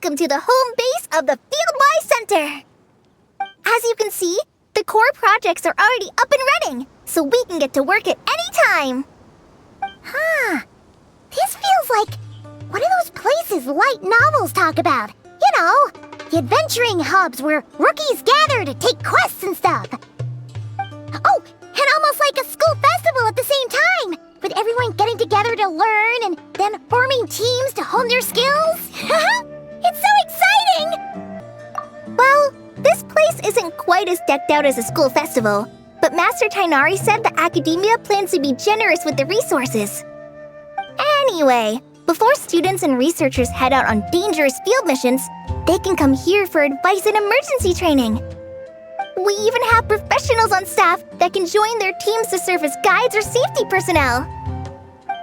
Welcome to the home base of the Fieldwise Center! As you can see, the core projects are already up and running, so we can get to work at any time! Huh. This feels like one of those places light novels talk about. You know, the adventuring hubs where rookies gather to take quests and stuff. Oh, and almost like a school festival at the same time, with everyone getting together to learn and then forming teams to hone their skills. It's so exciting! Well, this place isn't quite as decked out as a school festival, but Master Tainari said the academia plans to be generous with the resources. Anyway, before students and researchers head out on dangerous field missions, they can come here for advice and emergency training. We even have professionals on staff that can join their teams to serve as guides or safety personnel.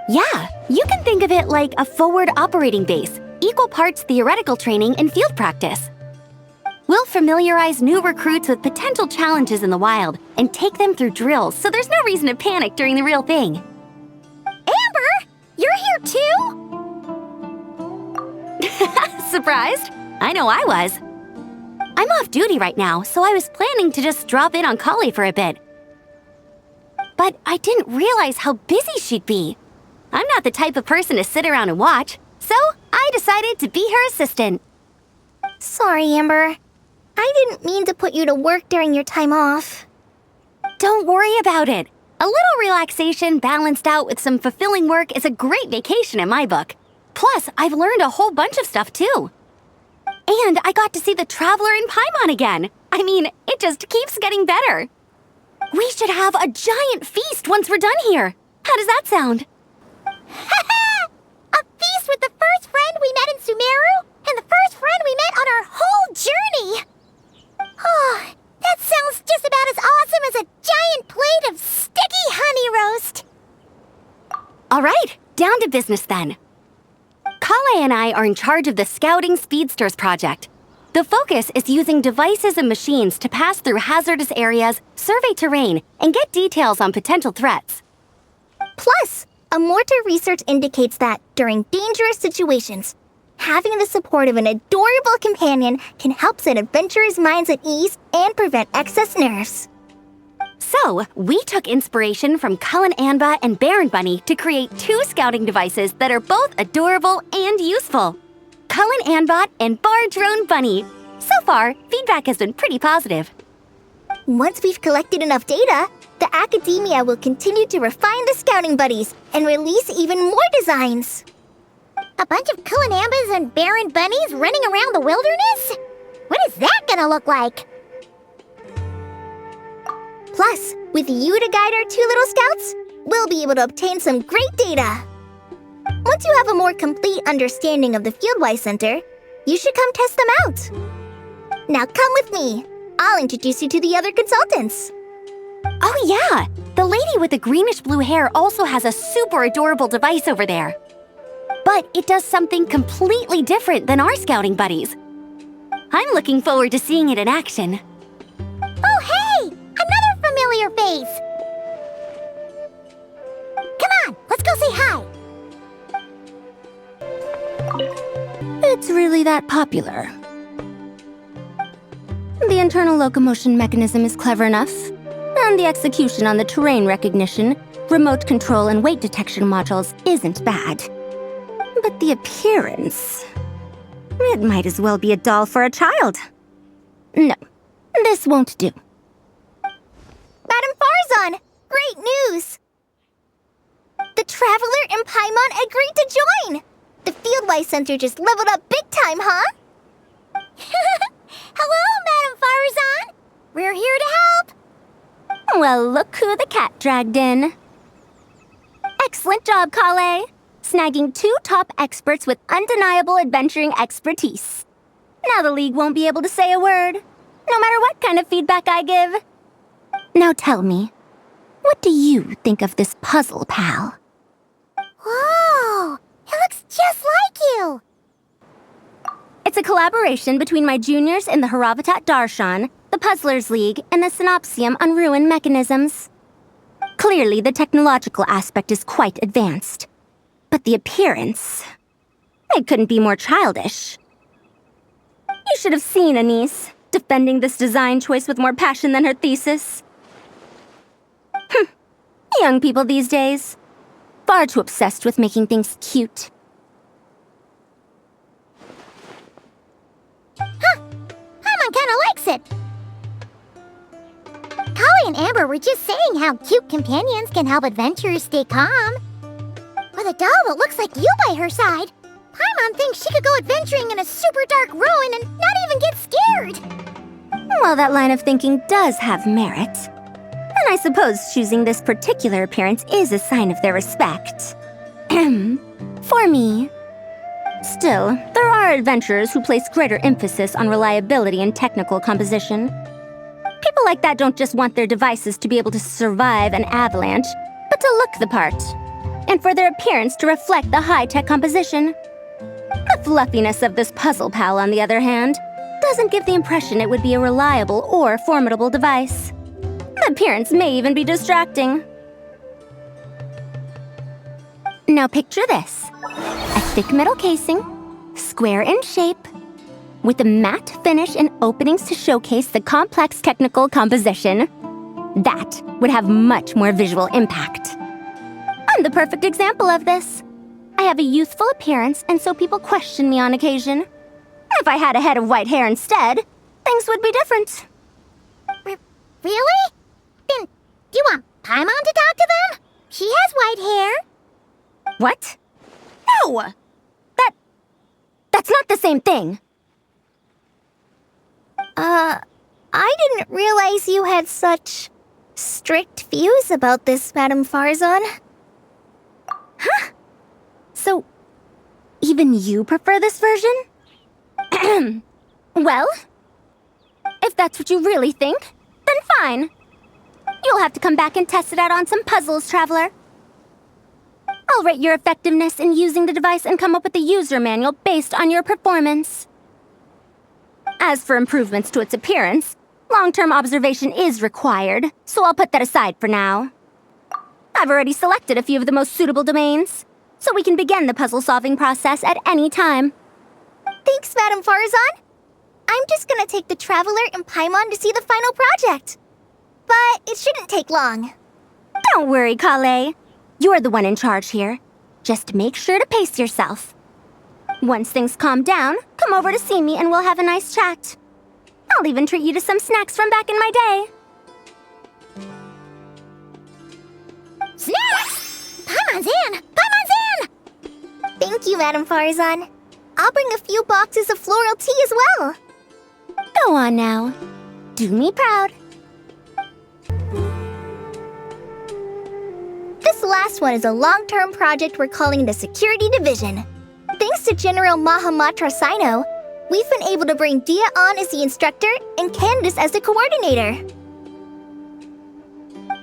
Yeah, you can think of it like a forward operating base, equal parts theoretical training and field practice. We'll familiarize new recruits with potential challenges in the wild and take them through drills so there's no reason to panic during the real thing. Amber, you're here too? Surprised? I know I was. I'm off duty right now, so I was planning to just drop in on Kali for a bit. But I didn't realize how busy she'd be. I'm not the type of person to sit around and watch, so I decided to be her assistant. Sorry, Amber. I didn't mean to put you to work during your time off. Don't worry about it. A little relaxation balanced out with some fulfilling work is a great vacation in my book. Plus, I've learned a whole bunch of stuff too. And I got to see the Traveler in Paimon again. I mean, it just keeps getting better. We should have a giant feast once we're done here. How does that sound? A feast with the first friend we met in Sumeru and the first friend we met on our whole journey. Oh, that sounds just about as awesome as a giant plate of sticky honey roast. All right, down to business then. Kale and I are in charge of the Scouting Speedsters project. The focus is using devices and machines to pass through hazardous areas, survey terrain, and get details on potential threats. Plus, a mortar research indicates that, during dangerous situations, having the support of an adorable companion can help set adventurers' minds at ease and prevent excess nerves. So, we took inspiration from Cullen Anba and Baron Bunny to create two scouting devices that are both adorable and useful. Cullen Anbot and Bar Drone Bunny. So far, feedback has been pretty positive. Once we've collected enough data, the academia will continue to refine the scouting buddies and release even more designs. A bunch of Kulanambas and Baron Bunnies running around the wilderness? What is that gonna look like? Plus, with you to guide our two little scouts, we'll be able to obtain some great data. Once you have a more complete understanding of the Fieldwise Center, you should come test them out. Now come with me. I'll introduce you to the other consultants. Oh yeah, the lady with the greenish-blue hair also has a super adorable device over there. But it does something completely different than our scouting buddies. I'm looking forward to seeing it in action. Oh hey! Another familiar face! Come on, let's go say hi! It's really that popular. The internal locomotion mechanism is clever enough, and the execution on the terrain recognition, remote control, and weight detection modules isn't bad. But the appearance... it might as well be a doll for a child. No, this won't do. Madam Farzan, great news! The Traveler and Paimon agreed to join! The Fieldwise Center just leveled up big time, huh? Hello, Madam Farzan! We're here to help! Well, look who the cat dragged in. Excellent job, Kale. Snagging two top experts with undeniable adventuring expertise. Now the League won't be able to say a word, no matter what kind of feedback I give. Now tell me, what do you think of this puzzle, pal? Whoa! It looks just like you! It's a collaboration between my juniors in the Haravatat Darshan, the Puzzlers League, and the Synopsium on Ruin Mechanisms. Clearly, the technological aspect is quite advanced. But the appearance... it couldn't be more childish. You should have seen Anise, defending this design choice with more passion than her thesis. Young people these days. Far too obsessed with making things cute. Paimon kinda likes it. Kali and Amber were just saying how cute companions can help adventurers stay calm. With a doll that looks like you by her side, Paimon thinks she could go adventuring in a super dark ruin and not even get scared. Well, that line of thinking does have merit. And I suppose choosing this particular appearance is a sign of their respect. For me. Still, there are adventurers who place greater emphasis on reliability and technical composition. People like that don't just want their devices to be able to survive an avalanche, but to look the part. And for their appearance to reflect the high-tech composition. The fluffiness of this puzzle pal, on the other hand, doesn't give the impression it would be a reliable or formidable device. The appearance may even be distracting. Now picture this. A thick metal casing, square in shape, with a matte finish and openings to showcase the complex technical composition. That would have much more visual impact. I'm the perfect example of this. I have a youthful appearance, and so people question me on occasion. If I had a head of white hair instead, things would be different. Really? Then, do you want Paimon to talk to them? She has white hair. What? No! That's not the same thing. I didn't realize you had such strict views about this, Madame Farzan. Huh? So, even you prefer this version? Well, if that's what you really think, then fine. You'll have to come back and test it out on some puzzles, Traveler. I'll rate your effectiveness in using the device and come up with a user manual based on your performance. As for improvements to its appearance, long-term observation is required, so I'll put that aside for now. I've already selected a few of the most suitable domains, so we can begin the puzzle-solving process at any time. Thanks, Madame Farzan. I'm just gonna take the Traveler and Paimon to see the final project. But it shouldn't take long. Don't worry, Kale. You're the one in charge here. Just make sure to pace yourself. Once things calm down, come over to see me and we'll have a nice chat. I'll even treat you to some snacks from back in my day. Snacks! Paimon's in! Paimon's in! Thank you, Madame Farzan. I'll bring a few boxes of floral tea as well. Go on now. Do me proud. This last one is a long-term project we're calling the Security Division. Thanks to General Mahamatra Sino, we've been able to bring Dia on as the instructor and Candace as the coordinator.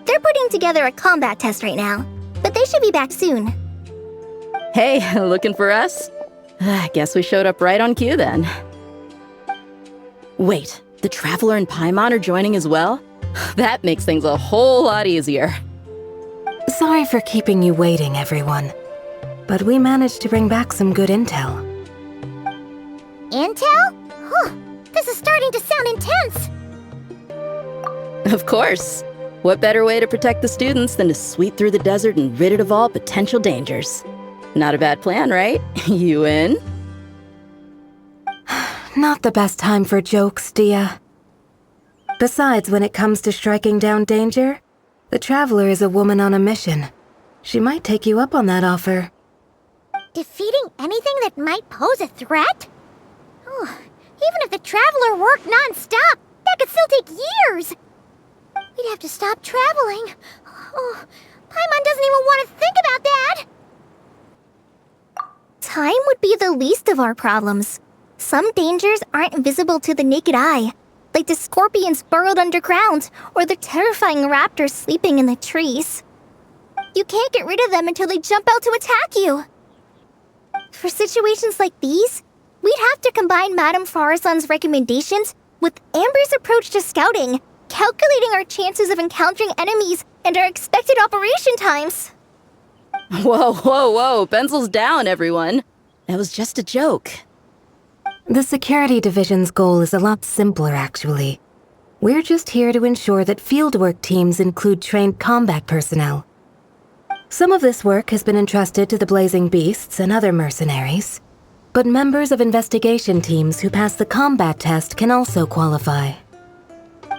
They're putting together a combat test right now, but they should be back soon. Hey, looking for us? I guess we showed up right on cue then. Wait, the Traveler and Paimon are joining as well? That makes things a whole lot easier. Sorry for keeping you waiting, everyone. But we managed to bring back some good intel. Intel? This is starting to sound intense. Of course. What better way to protect the students than to sweep through the desert and rid it of all potential dangers? Not a bad plan, right? You in? Not the best time for jokes, Dia. Besides, when it comes to striking down danger, the Traveler is a woman on a mission. She might take you up on that offer. Defeating anything that might pose a threat? Even if the Traveler worked non-stop, that could still take years. We'd have to stop traveling. Paimon doesn't even want to think about that. Time would be the least of our problems. Some dangers aren't visible to the naked eye, like the scorpions burrowed underground or the terrifying raptors sleeping in the trees. You can't get rid of them until they jump out to attack you. For situations like these, we'd have to combine Madame Farzan's recommendations with Amber's approach to scouting, calculating our chances of encountering enemies and our expected operation times. Whoa, whoa, whoa, pencils down, everyone. That was just a joke. The security division's goal is a lot simpler, actually. We're just here to ensure that fieldwork teams include trained combat personnel. Some of this work has been entrusted to the Blazing Beasts and other mercenaries, but members of investigation teams who pass the combat test can also qualify.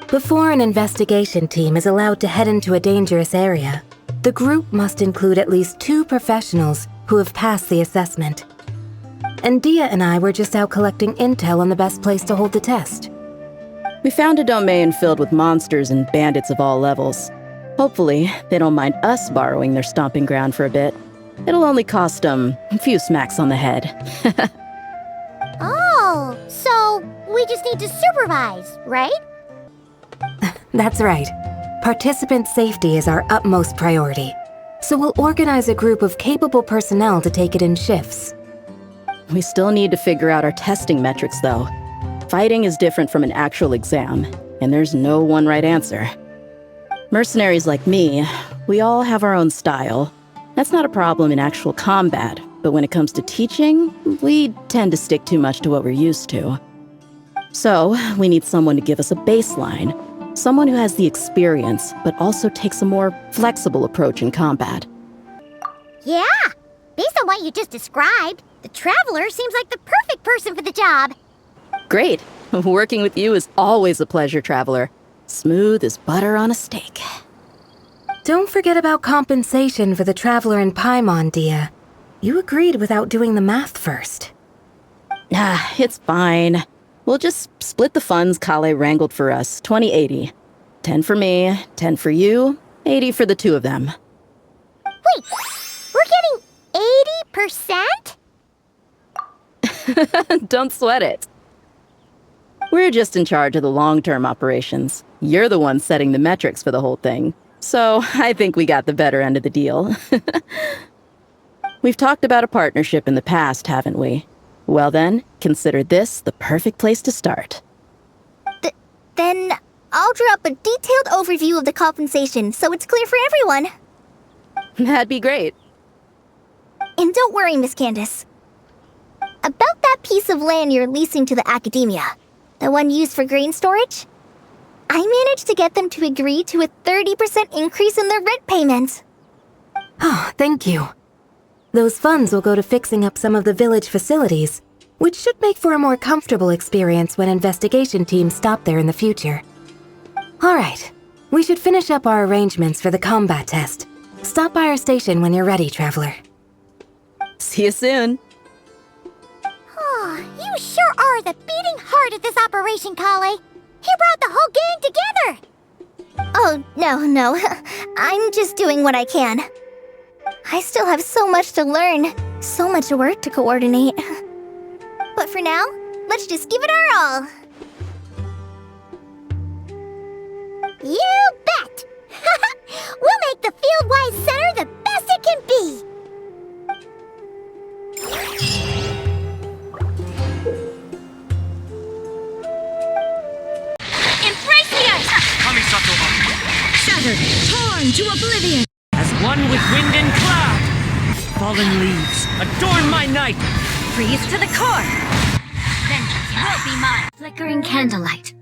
Before an investigation team is allowed to head into a dangerous area, the group must include at least 2 professionals who have passed the assessment. And Dia and I were just out collecting intel on the best place to hold the test. We found a domain filled with monsters and bandits of all levels. Hopefully, they don't mind us borrowing their stomping ground for a bit. It'll only cost them a few smacks on the head. Oh, so we just need to supervise, right? That's right. Participant safety is our utmost priority. So we'll organize a group of capable personnel to take it in shifts. We still need to figure out our testing metrics, though. Fighting is different from an actual exam, and there's no one right answer. Mercenaries like me, we all have our own style. That's not a problem in actual combat, but when it comes to teaching, we tend to stick too much to what we're used to. So, we need someone to give us a baseline. Someone who has the experience, but also takes a more flexible approach in combat. Yeah! Based on what you just described, the Traveler seems like the perfect person for the job. Great! Working with you is always a pleasure, Traveler. Smooth as butter on a steak. Don't forget about compensation for the Traveler in Paimon, Dia. You agreed without doing the math first. It's fine. We'll just split the funds Kale wrangled for us, 20-80. 10 for me, 10 for you, 80 for the 2 of them. Wait, we're getting 80%? Don't sweat it. We're just in charge of the long-term operations. You're the one setting the metrics for the whole thing. So I think we got the better end of the deal. We've talked about a partnership in the past, haven't we? Well then, consider this the perfect place to start. Then I'll draw up a detailed overview of the compensation so it's clear for everyone. That'd be great. And don't worry, Miss Candace. About that piece of land you're leasing to the academia, the one used for grain storage, I managed to get them to agree to a 30% increase in their rent payments. Oh, thank you. Those funds will go to fixing up some of the village facilities, which should make for a more comfortable experience when investigation teams stop there in the future. All right, we should finish up our arrangements for the combat test. Stop by our station when you're ready, Traveler. See you soon. Oh, you sure are the beating heart of this operation, Kale. He brought the whole gang together. Oh, no. I'm just doing what I can. I still have so much to learn, so much work to coordinate. But for now, let's just give it our all. You bet! We'll make the Fieldwise Center the best it can be! Shattered, torn to oblivion. As one with wind and cloud. Fallen leaves, adorn my night. Freeze to the core. Vengeance will be mine. Flickering candlelight.